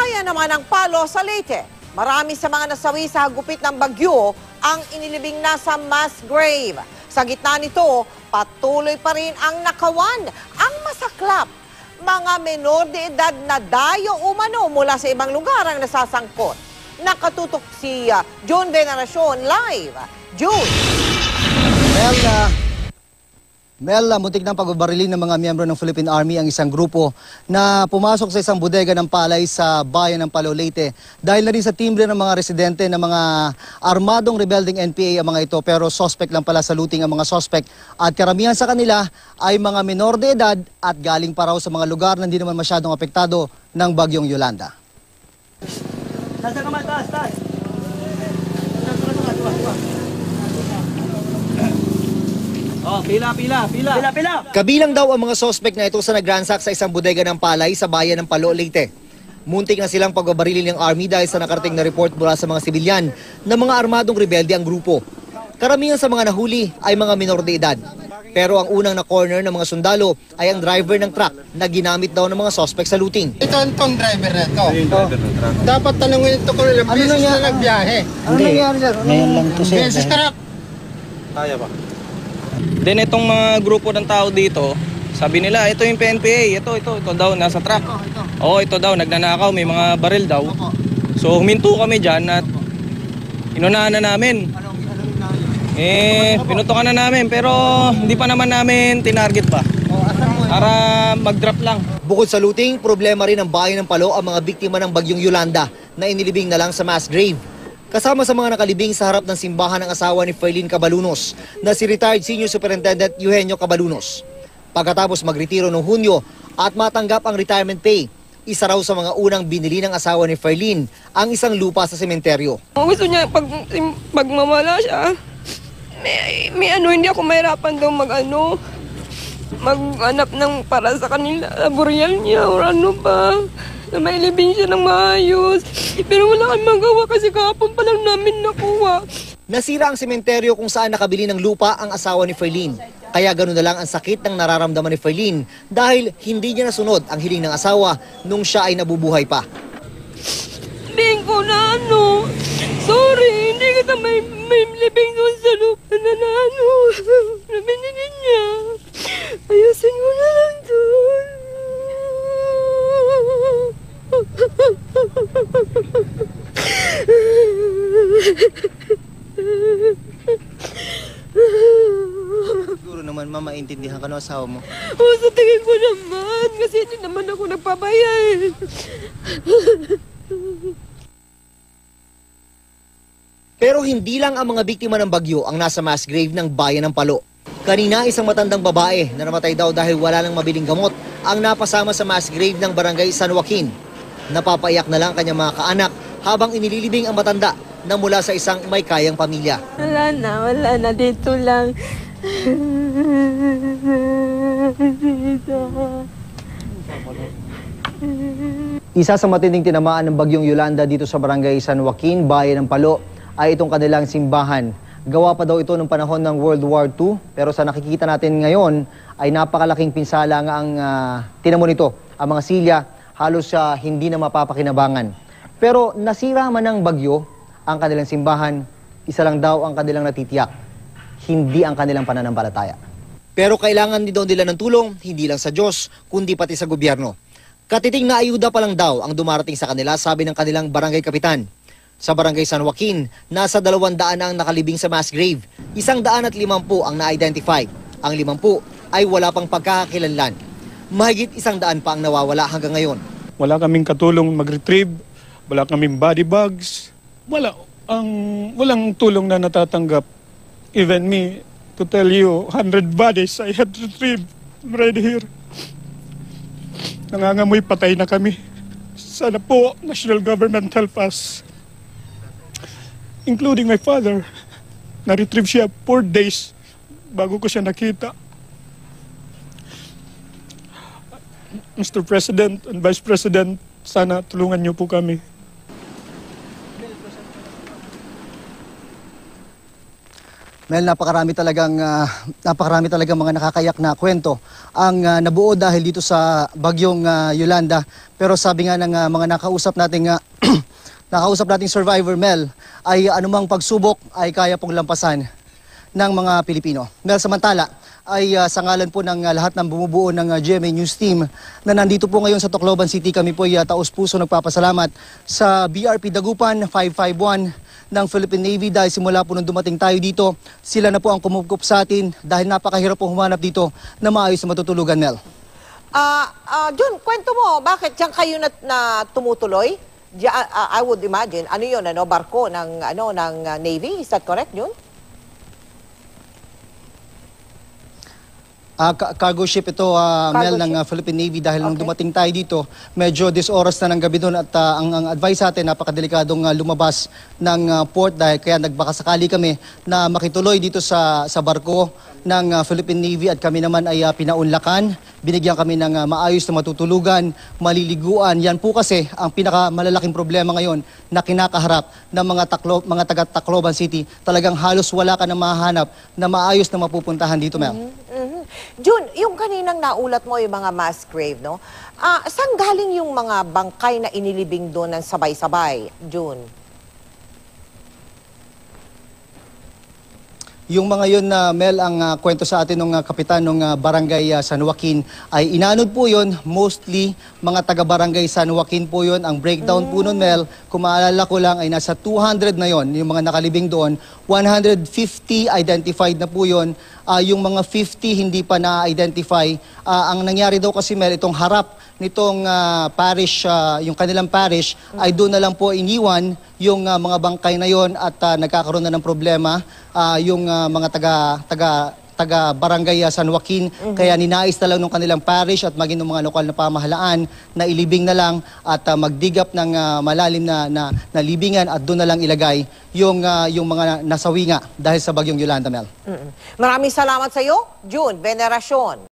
bayan naman ng Palo sa Leyte. Marami sa mga nasawi sa hagupit ng bagyo ang inilibing na sa mass grave. Sa gitna nito, patuloy pa rin ang nakawan, ang masaklap. Mga menor de edad na dayo umano mula sa ibang lugar ang nasasangkot. Nakatutok si June Veneracion live. June! Mel, muntik ng pagbabarilin ng mga miyembro ng Philippine Army ang isang grupo na pumasok sa isang bodega ng palay sa bayan ng Palo, Leyte. Dahil na rin sa timbre ng mga residente ng mga armadong rebelding NPA ang mga ito, pero suspect lang pala sa looting ang mga suspect. At karamihan sa kanila ay mga menor de edad at galing pa raw sa mga lugar na hindi naman masyadong apektado ng bagyong Yolanda. Nasa kamay, taas. Oh, pila. Kabilang daw ang mga suspect na ito sa nagransak sa isang bodega ng palay sa bayan ng Palo, Leyte. Muntik na silang pagbabarilin ng army dahil sa nakarating na report mula sa mga sibilyan na mga armadong rebelde ang grupo. Karamihan sa mga nahuli ay mga minor de edad. Pero ang unang na-corner ng mga sundalo ay ang driver ng truck na ginamit daw ng mga suspect sa looting. Ito ang driver na ito. Dapat tanungin ito kung ilang beses na nagbiyahe. Ano nangyari, sir? Ngayon lang ito, sir. Beses karap. Kaya ba? Then itong mga grupo ng tao dito, sabi nila, ito yung PNPA, ito daw, nasa truck. Ito daw, nagnanakaw, may mga baril daw. So huminto kami dyan at inunahan na namin. Pinutukan na namin, pero hindi pa naman namin tinarget pa. Para mag-drop lang. Bukod sa looting, problema rin ng bayan ng Palo ang mga biktima ng bagyong Yolanda na inilibing na lang sa mass grave. Kasama sa mga nakalibing sa harap ng simbahan ng asawa ni Faylene Cabalunos na si retired Senior Superintendent Eugenio Cabalunos. Pagkatapos magretiro noong Hunyo at matanggap ang retirement pay, isa raw sa mga unang binili ng asawa ni Faylene ang isang lupa sa sementeryo. Gusto niya pag mamala siya, hindi ako mahirapan daw maghanap ng para sa kanila, burial niya o ano ba. Na may libing siya ng maayos. Pero wala kang magawa kasi kahapon pa lang namin nakuha. Nasira ang sementeryo kung saan nakabili ng lupa ang asawa ni Faylene. Kaya ganoon na lang ang sakit ng nararamdaman ni Faylene dahil hindi niya nasunod ang hiling ng asawa nung siya ay nabubuhay pa. Hindi ko na sorry, hindi kita may libing doon sa lupa na na binili niya. Ayusin mo na lang doon. Siguro naman maintindihan ka ng asawa mo. Sa tingin ko naman, kasi hindi naman ako nagpabayay. Pero hindi lang ang mga biktima ng bagyo ang nasa mass grave ng bayan ng Palo. Kanina isang matandang babae na namatay daw dahil wala nang mabiling gamot ang napasama sa mass grave ng barangay San Joaquin. Napapaiyak na lang kanyang mga kaanak habang inililibing ang matanda na mula sa isang may kayang pamilya. Wala na, dito lang. Isa sa matinding tinamaan ng bagyong Yolanda dito sa barangay San Joaquin, bayan ng Palo, ay itong kanilang simbahan. Gawa pa daw ito ng panahon ng World War II, pero sa nakikita natin ngayon ay napakalaking pinsala nga ang tinamo nito. Ang mga silya halos hindi na mapapakinabangan. Pero nasira man ng bagyo ang kanilang simbahan, isa lang daw ang kanilang natitiyak, hindi ang kanilang pananampalataya. Pero kailangan din daw nila ng tulong, hindi lang sa Diyos, kundi pati sa gobyerno. Katiting na ayuda pa lang daw ang dumarating sa kanila, sabi ng kanilang barangay kapitan. Sa barangay San Joaquin, nasa 200 ang nakalibing sa mass grave. 150 ang na-identify. Ang 50 ay wala pang pagkakakilanlan. Mahigit 100 pa ang nawawala hanggang ngayon. Wala kaming katulong mag-retrieve, wala kaming body bags, walang tulong na natatanggap. Even me, to tell you, 100 bodies I had retrieved right here. Nangangamoy patay na kami. Sana po, national government help us. Including my father. Na-retrieve siya 4 days bago ko siya nakita. Mr. President and Vice President, sana tulungan niyo po kami. Mel, napakarami talagang mga nakakayak na kwento ang nabuo dahil dito sa bagyong Yolanda. Pero sabi nga ng mga nakausap nating survivor, Mel, ay anumang pagsubok ay kaya pong lampasan ng mga Pilipino. Mel, samantala ay sa ngalan po ng lahat ng bumubuo ng GMA News Team na nandito po ngayon sa Tacloban City, kami po ay taos-puso nagpapasalamat sa BRP Dagupan 551 ng Philippine Navy dahil simula po nung dumating tayo dito, sila na po ang kumupkup sa atin dahil napakahirap po humanap dito na maayos na matutulugan, Mel. Jun, kwento mo, bakit diyan kayo na tumutuloy? I would imagine, ano yun, barko ng Navy, is that correct, Jun? Cargo ship ito, Mel, ng Philippine Navy dahil nung dumating tayo dito, medyo 10 oras na ng gabi doon at ang advice sa atin, napakadelikadong lumabas ng port dahil kaya nagbakasakali kami na makituloy dito sa barko ng Philippine Navy at kami naman ay pinaunlakan. Binigyan kami ng maayos na matutulugan, maliliguan. Yan po kasi ang pinakamalalaking problema ngayon na kinakaharap ng mga taga Tacloban City. Talagang halos wala ka na mahanap na maayos na mapupuntahan dito, Mel. Jun, yung kaninang naulat mo yung mga mass grave, no? Saan galing yung mga bangkay na inilibing doon ng sabay-sabay, Jun? Yung mga yun na Mel, ang kwento sa atin ng kapitan ng barangay San Joaquin ay inanod po yun, mostly mga taga-barangay San Joaquin po yun. Ang breakdown po nun, Mel, kung maalala ko lang ay nasa 200 na yon yung mga nakalibing doon. 150 identified na po yun. Yung mga 50 hindi pa na-identify. Ang nangyari daw kasi, Mel, itong harap nitong parish, yung kanilang parish, ay doon na lang po iniwan yung mga bangkay na yon at nagkakaroon na ng problema yung mga taga barangay San Joaquin. Kaya ninais na lang ng kanilang parish at maging ng mga lokal na pamahalaan na ilibing na lang at magdigap ng malalim na libingan at doon na lang ilagay yung mga nasawi nga dahil sa bagyong Yolanda, Mel. Maraming salamat sa iyo, Jun Veneracion.